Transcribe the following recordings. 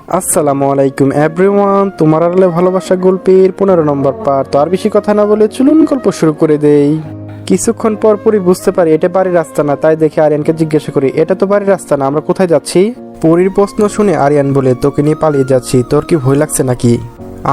আসসালামু আলাইকুম এভরিওয়ান, তোমার আড়ালে ভালোবাসা গল্পের 15 নম্বর পার্ট। তো আর বেশি কথা না বলে চলুন গল্প শুরু করে দেই। কিছুক্ষণ পর পরই বুঝতে পারি এটা বাড়ির রাস্তা না, তাই দেখে আরিয়ানকে জিজ্ঞাসা করি, এটা তো বাড়ির রাস্তা না, আমরা কোথায় যাচ্ছি? পরীর প্রশ্ন শুনে আরিয়ান বলে, তোকে নিয়ে পালিয়ে যাচ্ছি, তোর কি ভয় লাগছে নাকি?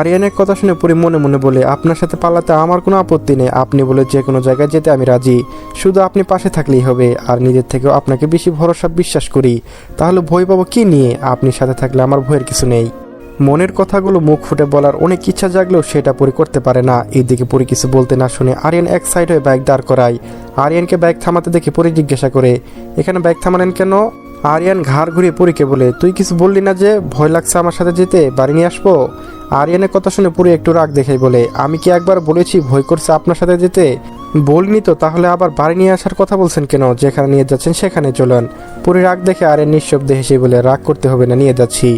আরিয়ানের কথা শুনে পরী মনে মনে বলে, আপনার সাথে পালাতে আমার কোনো আপত্তি নেই, আপনি বলে যে কোনো জায়গায় যেতে আমি রাজি, শুধু আপনি পাশে থাকলেই হবে। আর নিজের থেকেও আপনাকে বেশি ভরসা বিশ্বাস করি, তাহলে ভয় পাবো কি নিয়ে? আপনি সাথে থাকলে আমার ভয়ের কিছু নেই। মনের কথাগুলো মুখ ফুটে বলার অনেক ইচ্ছা জাগলেও সেটা পরী করতে পারে না। এইদিকে পরী কিছু বলতে না শুনে আরিয়ান এক সাইড হয়ে বাইক দাঁড় করায়। আরিয়ানকে বাইক থামাতে দেখে পরী জিজ্ঞাসা করে, এখানে বাইক থামালেন কেন? আরিয়ান ঘাড় ঘুরিয়ে পরীকে বলে, তুই কিছু বললি না যে ভয় লাগছে আমার সাথে যেতে, বাড়ি নিয়ে আসবো? আরিয়ানের কথা শুনে পরী একটু রাগ দেখাই বলে, আমি কি একবার বলেছি ভয় করছে আপনার সাথে যেতে? বলিনি তো, তাহলে আবার বাড়ি নিয়ে আসার কথা বলছেন কেন? যেখানে নিয়ে যাচ্ছেন সেখানে চলেন। পরী রাগ দেখে আরিয়ান নিঃশব্দে হেসে বলে, রাগ করতে হবে না, নিয়ে যাচ্ছি।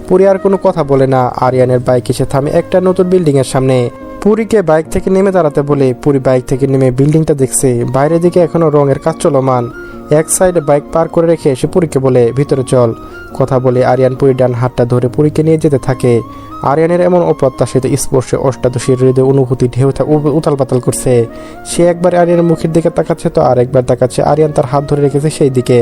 পরী আর কোনো কথা বলে না। আরিয়ানের বাইক এসে থামে একটা নতুন বিল্ডিং এর সামনে। পুরীকে বাইক থেকে নেমে দাঁড়াতে বলে পুরী বাইক থেকে নেমে বিল্ডিংটা দেখছে। বাইরের দিকে এখনো রঙের কাজ চলমান। এক সাইডে বাইক পার করে রেখে এসে পুরীকে বলে, ভিতরে চল। কথা বলে আরিয়ান পুরীর ডান হাতটা ধরে পুরীকে নিয়ে যেতে থাকে। আরিয়ানের এমন অপ্রত্যাশিত স্পর্শে অষ্টাদশীর হৃদয় অনুভূতি ঢেউ উতাল পাতাল করছে। সে একবার আরিয়ানের মুখের দিকে তাকাচ্ছে তো আরেকবার তাকাচ্ছে আরিয়ান তার হাত ধরে রেখেছে সেই দিকে।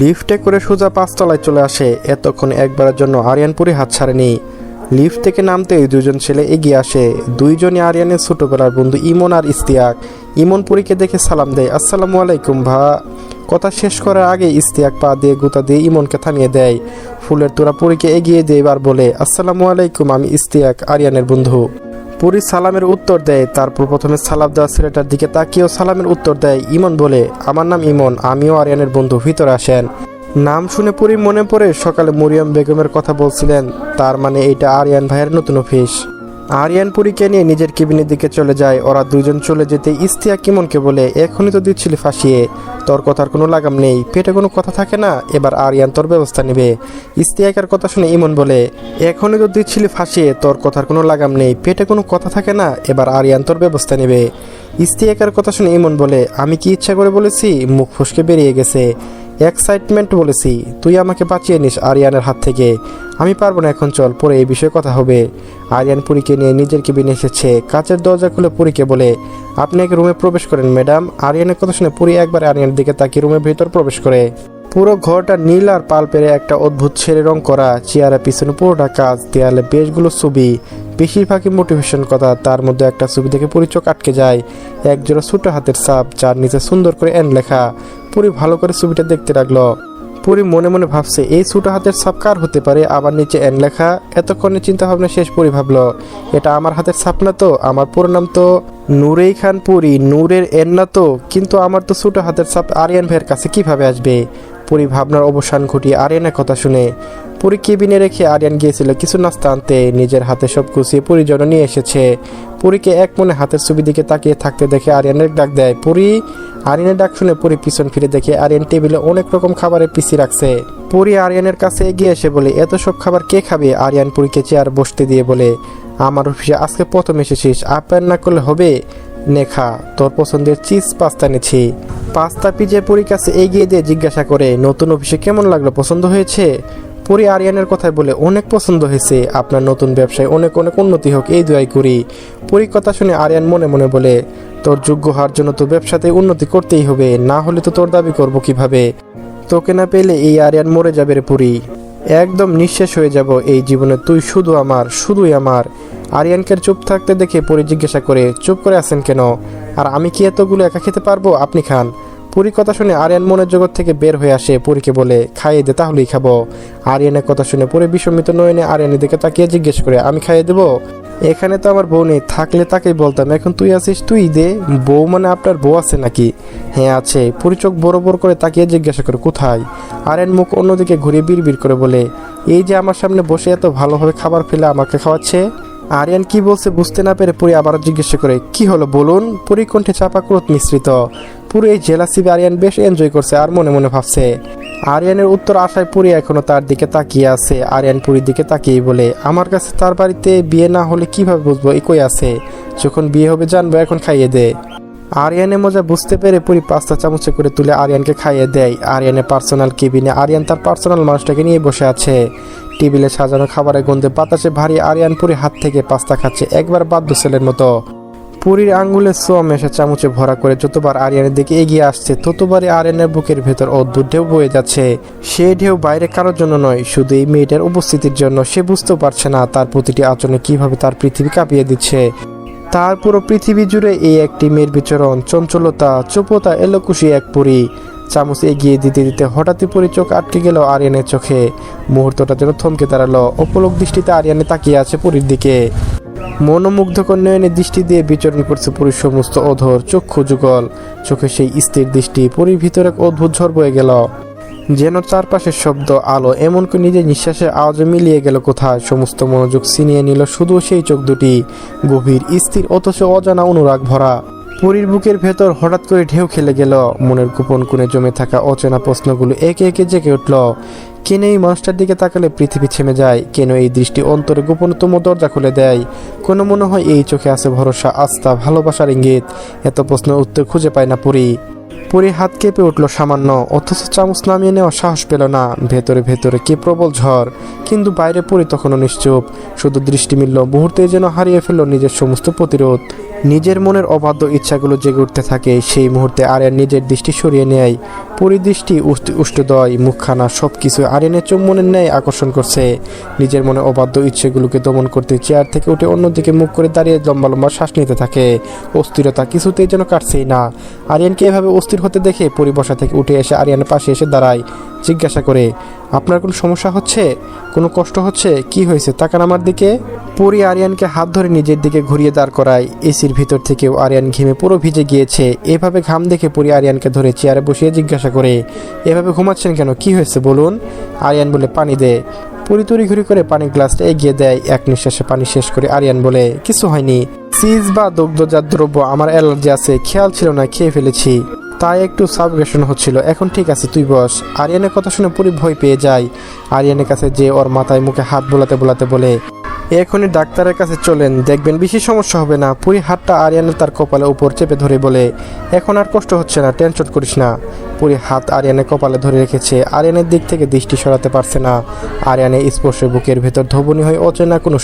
লিফটে করে সোজা 5 তলায় চলে আসে। এতক্ষণ একবারের জন্য আরিয়ান পুরী হাত ছাড়েনি। লিফট থেকে নামতেই দুজন ছেলে এগিয়ে আসে। দুইজনই আরিয়ানের ছোটবেলার বন্ধু ইমন আর ইস্তিয়াক। ইমন পুরীকে দেখে সালাম দেয়, আসসালামু আলাইকুম ভা। কথা শেষ করার আগে ইস্তিয়াক পা দিয়ে গুতা দিয়ে ইমনকে থামিয়ে দেয়। ফুলের তোড়া পুরীকে এগিয়ে দিয়ে এবার বলে, আসসালামু আলাইকুম, আমি ইস্তিয়াক, আরিয়ানের বন্ধু। পুরী সালামের উত্তর দেয়। তারপর প্রথমে সালাম দেওয়া ছেলেটার দিকে তাকিয়েও সালামের উত্তর দেয়। ইমন বলে, আমার নাম ইমন, আমিও আরিয়ানের বন্ধু, ভিতরে আসেন। নাম শুনে পুরী মনে পড়ে সকালে মরিয়ম বেগমের কথা বলছিলেন, তার মানে এটা আরিয়ান ভাইয়ের নতুন অফিস। আরিয়ান পুরীকে নিয়ে নিজের কেবিনের দিকে চলে যায়। ওরা দুইজন চলে যেতে ইস্তিয়াক ইমনকে বলে, এখনই তো দিচ্ছিলি ফাঁসিয়ে, তোর কথার কোনো লাগাম নেই, পেটে কোনো কথা থাকে না, এবার আরিয়ান তোর ব্যবস্থা নেবে। ইস্তিয়াকের কথা শুনে ইমন বলে, এখনই তো দিচ্ছিলি ফাঁসিয়ে, তোর কথার কোনো লাগাম নেই, পেটে কোনো কথা থাকে না, এবার আরিয়ান তোর ব্যবস্থা নেবে। ইস্তিয়াকের কথা শুনে ইমন বলে, আমি কি ইচ্ছা করে বলেছি? মুখ ফসকে বেরিয়ে গেছে। এক্সাইটমেন্ট বলেছি, তুই আমাকে বাঁচিয়ে নিস আরিয়ানের হাত থেকে। আমি পারবো না এখন, চল, পরে এই বিষয়ে কথা হবে। আরিয়ান পুরীকে নিয়ে নিজের কেবিনে এসেছে। কাচের দরজা খুলে পুরীকে বলে, আপনি এক রুমে প্রবেশ করেন ম্যাডাম। আরিয়ানের কথা শুনে পুরী একবার আরিয়ানের দিকে তাকিয়ে রুমের ভেতর প্রবেশ করে। পুরো ঘরটা নীল আর পাল্পের একটা অদ্ভুত ছেড়ে রং করা। চেয়ারের পিছনে পুরোটা কাজ, দেয়ালে বেশগুলো ছবি, বেশিরভাগই মোটিভেশন কথা। তার মধ্যে একটা ছবি দেখে পুরী চোখ আটকে যায়। একজোড়া ছোট হাতের ছাপ, যার নিচে সুন্দর করে এন লেখা। পুরী ভালো করে ছবিটা দেখতে লাগলো। পুরী মনে মনে ভাবছে, এই ছোট হাতের ছাপ কার হতে পারে, আবার নিচে এন লেখা। এতক্ষণে চিন্তা ভাবনা শেষ। পুরী ভাবলো, এটা আমার হাতের ছাপ না তো, আমার পুরো নাম তো নূরেই খান পুরী, নূরের এন না তো, কিন্তু আমার তো ছোট হাতের ছাপ আরিয়ান ভাইয়ের কাছে কিভাবে আসবে? পুরী ভাবনার অবসান ঘটিয়ে আরিয়ানের কথা শুনে পুরী কেবিনে রেখে আরিয়ান গিয়েছিল কিছু নাস্তা আনতে। নিজের হাতে সব গুছিয়ে পুরীর জন্য নিয়ে এসেছে। পুরীকে এক মনে হাতের ছবি দিকে তাকিয়ে থাকতে দেখে আরিয়ানের ডাক দেয় পুরী। আরিয়ানের ডাক শুনে পুরী পিছন ফিরে দেখে আরিয়ান টেবিলে অনেক রকম খাবারের পিসি রাখছে। পুরী আরিয়ানের কাছে এগিয়ে এসে বলে, এত সব খাবার কে খাবে? আরিয়ান পুরীকে চেয়ার বসতে দিয়ে বলে, আমার অফিসে আজকে প্রথম এসেছিস, আপ্যায়ন না করলে হবে? নেখা, তোর পছন্দের চিজ পাস্তা এনেছি। পাস্তা পিজে পুরীর কাছে এগিয়ে দিয়ে জিজ্ঞাসা করে, নতুন অফিসে কেমন লাগলো, পছন্দ হয়েছে? পুরী আরিয়ানের কথায় বলে, অনেক পছন্দ হয়েছে, আপনার নতুন ব্যবসায় অনেক অনেক উন্নতি হোক, এই দোয়াই করি। পুরীর কথা শুনে আরিয়ান মনে মনে বলে, তোর যোগ্য হওয়ার জন্য তো ব্যবসাতে উন্নতি করতেই হবে, না হলে তো তোর দাবি করবো কিভাবে? তোকে না পেলে এই আরিয়ান মরে যাবে রে পুরী, একদম নিঃশেষ হয়ে যাব এই জীবনে, তুই শুধু আমার, শুধুই আমার। আরিয়ানকে চুপ থাকতে দেখে পুরী জিজ্ঞাসা করে, চুপ করে আছেন কেন? আর আমি কি এতগুলো একা খেতে পারবো? আপনি খান। পুরীর কথা শুনে আরিয়ান মনের জগৎ থেকে বের হয়ে আসে। পুরীকে বলে, খাইয়ে দে, তাহলেই খাবো। আরিয়ানের কথা শুনে পুরী বিস্মিত নয়নে আরিয়ানের দিকে তাকিয়ে জিজ্ঞেস করে, আমি খাইয়ে দেবো? এখানে তো আমার বউ নেই, থাকলে তাকেই বলতাম, এখন তুই আছিস, তুই দে। বউ মানে আপনার বউ আছে নাকি? হ্যাঁ আছে। পুরী চোখ বড় বড় করে তাকিয়ে জিজ্ঞাসা করে, কোথায়? আরিয়ান মুখ অন্যদিকে ঘুরিয়ে বিড়বিড় করে বলে, এই যে আমার সামনে বসে এত ভালোভাবে খাবার ফেলে আমাকে খাওয়াচ্ছে। আরিয়ান কি বলছে বুঝতে না পেরে পুরী আবার জিজ্ঞাসা করে, কি হলো বলুন? পুরী কণ্ঠে চাপা ক্রোধ মিশ্রিত। পুরী এই জেলাসি আরিয়ান বেশ এনজয় করছে আর মনে মনে ভাবছে। আরিয়ানের উত্তর আশায় পুরী এখনো তার দিকে তাকিয়ে আছে। আরিয়ান পুরীর দিকে তাকিয়ে বলে, আমার কাছে তার বাড়িতে বিয়ে না হলে কিভাবে বুঝবো একই আছে? যখন বিয়ে হবে জানবো, এখন খাইয়ে দে। আরিয়ানের মজা বুঝতে পেরে পুরী পাস্তা চামচে করে তুলে আরিয়ানকে খাইয়ে দেয়। আরিয়ানের পার্সোনাল কেবিনে আরিয়ান তার পার্সোনাল মানুষটাকে নিয়ে বসে আছে। টেবিলে সাজানো খাবারের গন্ধে বাতাসে ভারী আরিয়ান পুরি হাত থেকে পাস্তা খাচ্ছে একবার বাধ্য ছেলের মতো। পুরীর আঙ্গুলের সোম এসে চামচে ভরা করে যতবার আরিয়ানের দিকে এগিয়ে আসছে ততবারই আরিয়ানের বুকের ভেতর অদ্ভুত ঢেউ বয়ে যাচ্ছে। সে ঢেউ বাইরে কারোর জন্য নয়, শুধু এই মেয়েটার উপস্থিতির জন্য। সে বুঝতেও পারছে না তার প্রতিটি আচরণে কিভাবে তার পৃথিবী কাঁপিয়ে দিচ্ছে। তার পুরো পৃথিবী জুড়ে এই একটি মেয়ের বিচরণ, চঞ্চলতা, চুপতা, এলোকুশি এক পুরী। চামচ এগিয়ে দিতে দিতে হঠাৎই পুরী চোখ আটকে গেল আরিয়ানের চোখে। মুহূর্তটা যেন থমকে দাঁড়ালো। অপলক দৃষ্টিতে আরিয়ানে তাকিয়ে আছে পুরীর দিকে। মনোমুগ্ধকর নয়নের দৃষ্টি দিয়ে বিচরণ করছে পুরীর সমস্ত অধর, চক্ষু যুগল। চোখে সেই স্থির দৃষ্টি, পুরীর ভিতরে এক অদ্ভুত ঝড় বয়ে গেল। যেন চারপাশের শব্দ, আলো, এমনকি নিজের নিঃশ্বাসের আওয়াজে মিলিয়ে গেল কোথায়। সমস্ত মনোযোগ ছিনিয়ে নিল শুধু সেই চোখ দুটি, গভীর, স্থির, অথচ অজানা অনুরাগ ভরা। পুরীর বুকের ভেতর হঠাৎ করে ঢেউ খেলে গেল। মনের গোপন কোণে জমে থাকা অচেনা প্রশ্নগুলো একে একে জেগে উঠল। কেন এই মানুষটার দিকে তাকালে পৃথিবী থেমে যায়? কেন এই দৃষ্টি অন্তরে গোপনতম দরজা খুলে দেয়? কোনো মনে হয় এই চোখে আছে ভরসা, আস্থা, ভালোবাসার ইঙ্গিত। এত প্রশ্নের উত্তর খুঁজে পায় না পুরী হাত কেঁপে উঠল সামান্য, অথচ চামচ নামিয়ে নেওয়া সাহস পেল না। ভেতরে ভেতরে কি প্রবল ঝড়, কিন্তু বাইরে পুরী তখনও নিশ্চুপ। শুধু দৃষ্টি মিলল, মুহূর্তে যেন হারিয়ে ফেলল নিজের সমস্ত প্রতিরোধ। নিজের মনের অবাধ্য ইচ্ছাগুলো জেগে উঠতে থাকে। সেই মুহূর্তে আরিয়ান নিজের দৃষ্টি সরিয়ে নেয়। পুরীর দৃষ্টি উষ্ঠদয়, মুখখানা, সব কিছু আরিয়ানের চুম্বনের ন্যায় আকর্ষণ করছে। নিজের মনে অবাধ্য ইচ্ছেগুলোকে দমন করতে চেয়ার থেকে উঠে অন্যদিকে মুখ করে দাঁড়িয়ে লম্বা লম্বা শ্বাস নিতে থাকে। অস্থিরতা কিছুতেই যেন কাটছেই না। আরিয়ানকে এভাবে অস্থির হতে দেখে পুরী বসা থেকে উঠে এসে আরিয়ানের পাশে এসে দাঁড়ায়। জিজ্ঞাসা করে, আপনার কোনো সমস্যা হচ্ছে? কোনো কষ্ট হচ্ছে? কি হয়েছে? তাকান আমার দিকে। পুরী আরিয়ানকে হাত ধরে নিজের দিকে ঘুরিয়ে দাঁড় করায়। এসির ভিতর থেকেও আরিয়ান ঘেমে পুরো ভিজে গিয়েছে। এভাবে ঘাম দেখে পুরী আরিয়ানকে ধরে চেয়ারে বসিয়ে জিজ্ঞাসা করে, এভাবে ঘুমাচ্ছেন কেন? কি হয়েছে বলুন? আরিয়ান বলে, পানি দে। পুরী তড়িঘড়ি করে পানির গ্লাসটা এগিয়ে দেয়। এক নিঃশ্বাসে পানি শেষ করে আরিয়ান বলে, কিছু হয়নি। চিজ বা দুগ্ধজাত দ্রব্য আমার অ্যালার্জি আছে, খেয়াল ছিল না, খেয়ে ফেলেছি, তাই একটু সাবগ্রেশন হচ্ছিল। এখন ঠিক আছে, তুই বস। আরিয়ানের কথা শুনে পুরী ভয় পেয়ে যায়। আরিয়ানের কাছে যে ওর মাথায় মুখে হাত বোলাতে বোলাতে বলে, এখনই ডাক্তারের কাছে চলেন, দেখবেন বেশি সমস্যা হবে না। পুরী হাতটা আরিয়ানের তার কপালের উপর চেপে ধরে বলে, এখন আর কষ্ট হচ্ছে না, টেনশন করিস না। পুরী হাত আরিয়ানের কপালে ধরে রেখেছে। আরিয়ানের দিক থেকে দৃষ্টি সরাতে পারছে না। আরিয়ানের স্পর্শে বুকের ভেতর ধবনি হয়ে অচেনা কোনো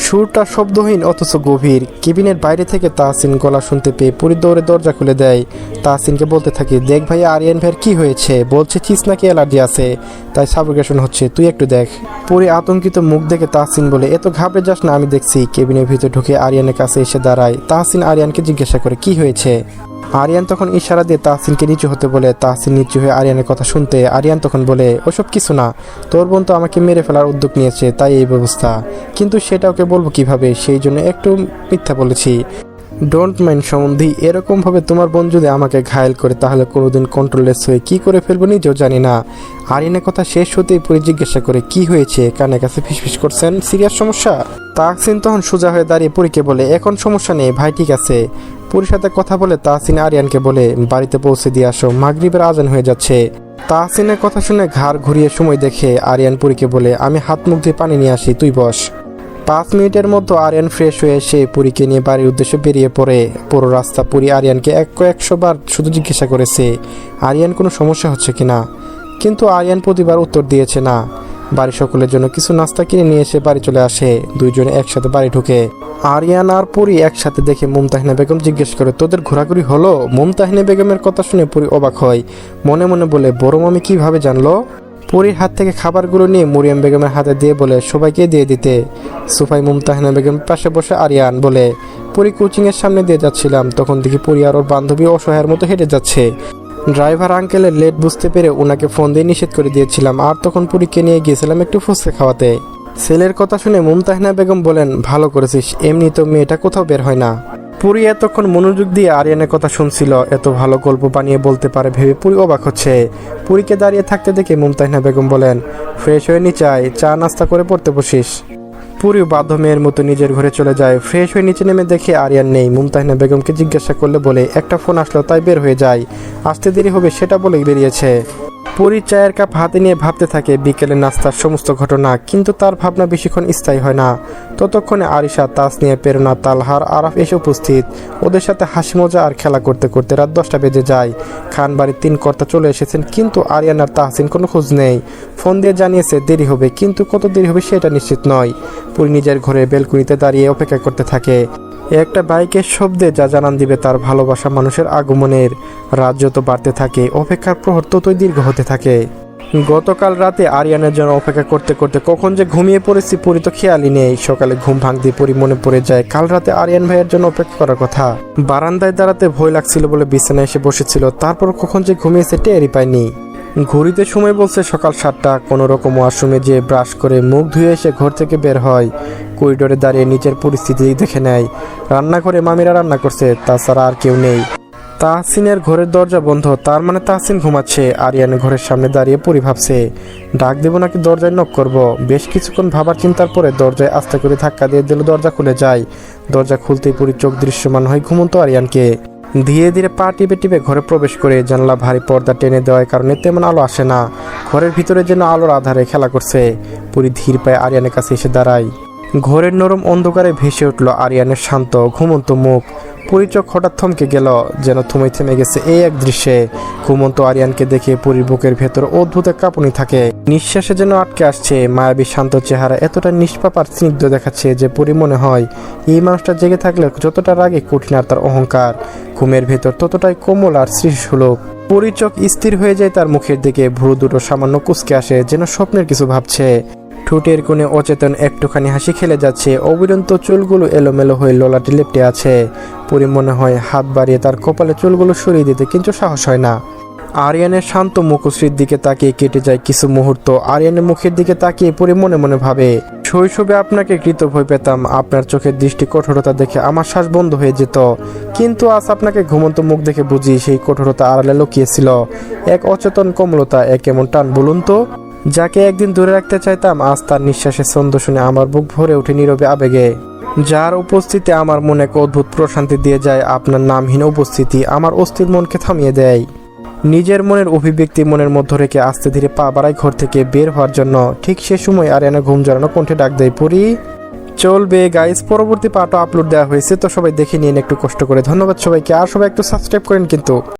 সুরটা শব্দহীন অথচ গভীর। কেবিনের বাইরে থেকে তাহসিন গলা শুনতে পেয়ে পুরী দৌড়ে দরজা খুলে দেয়। তাহসিনকে বলতে থাকে, দেখ ভাইয়া, আরিয়ান ভাইয়ের কি হয়েছে? বলছে চিজ নাকি অ্যালার্জি আছে, তাই সাবগ্রেশন হচ্ছে, তুই একটু দেখ। পুরী আতঙ্কিত মুখ দেখে তাহসিন বলে, এত ঘাবড়ে যাস না, আমি দেখছি। কেবিনের ভিতরে ঢুকে আরিয়ানের কাছে এসে দাঁড়ায়। তাহসিন আরিয়ানকে জিজ্ঞাসা করে, কি হয়েছে? আরিয়ান তখন ইশারা দিয়ে তাহসিনকে নিচু হতে বলে। তাহসিন নিচু হয়ে আরিয়ানের কথা শুনতে আরিয়ান তখন বলে, ওসব কিছু না, তোর বোন তো আমাকে মেরে ফেলার উদ্যোগ নিয়েছে, তাই এই ব্যবস্থা। কিন্তু সেটা ওকে বলবো কিভাবে? সেই জন্য একটু মিথ্যা বলেছি। ডোন্ট মাইন্ড সম্বন্ধী, এরকমভাবে তোমার বোন যদি আমাকে ঘায়েল করে তাহলে কোনোদিন কন্ট্রোললেস হয়ে কি করে ফেলবো নিজেও জানি না। আরিয়ানের কথা শেষ হতেই পুরী জিজ্ঞাসা করে, কি হয়েছে? কানের কাছে ফিসফিস করছেন, সিরিয়াস সমস্যা? তাহসিন তখন সোজা হয়ে দাঁড়িয়ে পুরীকে বলে, এখন সমস্যা নেই ভাই, ঠিক আছে। পুরীর সাথে কথা বলে তাহসিন আরিয়ানকে বলে, বাড়িতে পৌঁছে দিয়ে আসো, মাগরিবের আজান হয়ে যাচ্ছে। তাহসিনের কথা শুনে ঘাড় ঘুরিয়ে সময় দেখে আরিয়ান পুরীকে বলে, আমি হাত মুখ দিয়ে পানি নিয়ে আসি, তুই বস। 5 মিনিটের মতো আরিয়ান ফ্রেশ হয়ে এসে পুরীকে নিয়ে বাড়ির উদ্দেশ্যে বেরিয়ে পড়ে। পুরো রাস্তা পুরী আরিয়ানকে 100 বার শুধু জিজ্ঞাসা করেছে আরিয়ান কোনো সমস্যা হচ্ছে কিনা, কিন্তু আরিয়ান প্রতিবার উত্তর দিয়েছে না। বাড়ির সকলের জন্য কিছু নাস্তা কিনে নিয়ে এসে বাড়ি চলে আসে। দুইজনে একসাথে বাড়ি ঢুকে আরিয়ান আর পুরী একসাথে দেখে মুমতাহিনা বেগম জিজ্ঞেস করে, তোদের ঘোরাঘুরি হলো? মুমতাহিনা বেগমের কথা শুনে পুরী অবাক হয়। মনে মনে বলে, বড় মামি কিভাবে জানলো? পুরীর হাত থেকে খাবারগুলো নিয়ে মরিয়ম বেগমের হাতে দিয়ে বলে, সবাইকে দিয়ে দিতে। সোফায় মুমতাহিনা বেগম পাশে বসে আরিয়ান বলে, পুরী কোচিংয়ের সামনে দিয়ে যাচ্ছিলাম, তখন দেখি পুরী আর ওর বান্ধবী অসহায়ের মতো হেঁটে যাচ্ছে। ড্রাইভার আঙ্কেলের লেট বুঝতে পেরে ওনাকে ফোন দিয়ে নিষেধ করে দিয়েছিলাম, আর তখন পুরীকে নিয়ে গিয়েছিলাম একটু ফুচকা খাওয়াতে। ছেলের কথা শুনে মুমতাহিনা বেগম বলেন, ভালো করেছিস, এমনি তো মেয়েটা কোথাও বের হয় না। পুরী এতক্ষণ মনোযোগ দিয়ে আরিয়ানের কথা শুনছিল। এত ভালো গল্প বানিয়ে বলতে পারে ভেবে পুরী অবাক হচ্ছে। পুরীকে দাঁড়িয়ে থাকতে দেখে মুমতাহিনা বেগম বলেন, ফ্রেশ হয়ে নিচে আয়, চা নাস্তা করে পড়তে বসিস। পুরী বাধ্য মেয়ের মতো নিজের ঘরে চলে যায়। ফ্রেশ হয়ে নিচে নেমে দেখে আরিয়ান নেই। মুমতাহিনা বেগমকে জিজ্ঞাসা করলে বলে, একটা ফোন আসলো তাই বের হয়ে যায়, আসতে দেরি হবে সেটা বলেই বেরিয়েছে। পরি চায়ের কাপ হাতে নিয়ে ভাবতে থাকে বিকেলে নাস্তার সমস্ত ঘটনা, কিন্তু তার ভাবনা বেশিক্ষণ স্থায়ী হয় না। ততক্ষণে আরিশা, তাসনিয়া, প্রেরণা, তালহার, আরাফ এসে উপস্থিত। ওদের সাথে হাসি মজা আর খেলা করতে করতে রাত 10টা বেজে যায়। খান বাড়ির 3 কর্তা চলে এসেছেন, কিন্তু আরিয়ান আর তাহসিন কোনো খোঁজ নেই। ফোন দিয়ে জানিয়েছে দেরি হবে, কিন্তু কত দেরি হবে সেটা নিশ্চিত নয়। পরি নিজের ঘরে বেলকুনিতে দাঁড়িয়ে অপেক্ষা করতে থাকে। একটা বাইকের শব্দে যা জানান দিবে তার ভালোবাসা মানুষের আগমনের। রাত যত বাড়তে থাকে, অপেক্ষার প্রহর ততই দীর্ঘ হতে থাকে। গতকাল রাতে আরিয়ানের জন্য অপেক্ষা করতে করতে কখন যে ঘুমিয়ে পড়েছি পরি তো খেয়ালই নেই। সকালে ঘুম ভাঙতে পরি মনে পড়ে যায় কাল রাতে আরিয়ান ভাইয়ের জন্য অপেক্ষা করার কথা। বারান্দায় দাঁড়াতে ভয় লাগছিল বলে বিছানায় এসে বসেছিল, তারপর কখন যে ঘুমিয়েছে টেরই পায়নি। ঘড়িতে সময় বলছে সকাল 7টা। কোনো রকম ওয়াশরুমে যেয়ে ব্রাশ করে মুখ ধুয়ে এসে ঘর থেকে বের হয়। করিডোরে দাঁড়িয়ে নিচের পরিস্থিতি দেখে নেয়। রান্নাঘরে মামিরা রান্না করছে, তাছাড়া আর কেউ নেই। তাহসিনের ঘরের দরজা বন্ধ, তার মানে তাহসিন ঘুমাচ্ছে। আরিয়ানের ঘরের সামনে দাঁড়িয়ে পরি ভাবছে ডাক দেবো নাকি দরজায় নক করব। বেশ কিছুক্ষণ ভাবার চিন্তার পরে দরজায় আস্তে করে ধাক্কা দিয়ে দিল, দরজা খুলে যায়। দরজা খুলতেই পরি চোখ দৃশ্যমান হয় ঘুমন্ত আরিয়ানকে। ধীরে ধীরে পা টিপে টিপে ঘরে প্রবেশ করে জানলা ভারী পর্দা টেনে দেওয়ার কারণে তেমন আলো আসে না। ঘরের ভিতরে যেন আলোর আধারে খেলা করছে। পরি ধীর পায়ে আরিয়ানের কাছে এসে দাঁড়ায়। ঘরের নরম অন্ধকারে ভেসে উঠল আরিয়ানের শান্ত ঘুমন্ত মুখ। পরি চোখ হঠাৎ থমকে গেল, যেন থেমে গেছে এই এক দৃশ্যে। ঘুমন্ত আরিয়ানকে দেখে পরির বুকের ভেতর অদ্ভুত এক কাঁপুনি থাকে, নিঃশ্বাসে যেন আটকে আসছে। মায়াবী শান্ত চেহারা এতটা নিষ্পাপ আর স্নিগ্ধ দেখাচ্ছে যে পরি মনে হয় এই মানুষটা জেগে থাকলে যতটা রাগে কঠিন আর তার অহংকার, ঘুমের ভেতর ততটাই কোমল আর সৃষ্টিসুলভ। পরি চোখ স্থির হয়ে যায় তার মুখের দিকে, ভ্রু দুটো সামান্য কুঁচকে আসে, যেন স্বপ্নের কিছু ভাবছে। ঠোঁটের কোণে অচেতন একটুখানি হাসি খেলে যাচ্ছে। অবিরন্ত চুলগুলো এলোমেলো হয়ে ললাটে লেপটে আছে। পরি মনে হয় হাত বাড়িয়ে তার কপালে চুলগুলো সরিয়ে দিতে, কিন্তু সাহস হয় না। আরিয়ানের শান্ত মুখশ্রীর দিকে তাকিয়ে কেটে যায় কিছু মুহূর্ত। আরিয়ানের মুখের দিকে তাকিয়ে পরি মনে মনে ভাবে শৈশবে আপনাকে কৃত ভয় পেতাম, আপনার চোখের দৃষ্টি কঠোরতা দেখে আমার শ্বাস বন্ধ হয়ে যেত। কিন্তু আজ আপনাকে ঘুমন্ত মুখ দেখে বুঝি সেই কঠোরতা আড়ালে লুকিয়েছিল এক অচেতন কোমলতা, এক এমন টান বলুন তো, যাকে একদিন দূরে রাখতে চাইতাম আজ তার নিঃশ্বাসের ছন্দ শুনে আমার বুক ভরে ওঠে নীরবে আবেগে। যার উপস্থিতি আমার মনে এক অদ্ভুত প্রশান্তি দিয়ে যায়। আপনার নামহীন উপস্থিতি আমার অস্থির মনকে থামিয়ে দেয়। নিজের মনের অভিব্যক্তি মনের মধ্যে রেখে আস্তে ধীরে পা বাড়ায় ঘর থেকে বের হওয়ার জন্য। ঠিক সে সময় আরিয়ানা ঘুম জড়ানো কণ্ঠে ডাক দেয়, পরি চলবে গাইস। পরবর্তী পার্টও আপলোড দেওয়া হয়েছে, তো সবাই দেখে নিন একটু কষ্ট করে। ধন্যবাদ সবাইকে, আর সবাই একটু সাবস্ক্রাইব করেন কিন্তু।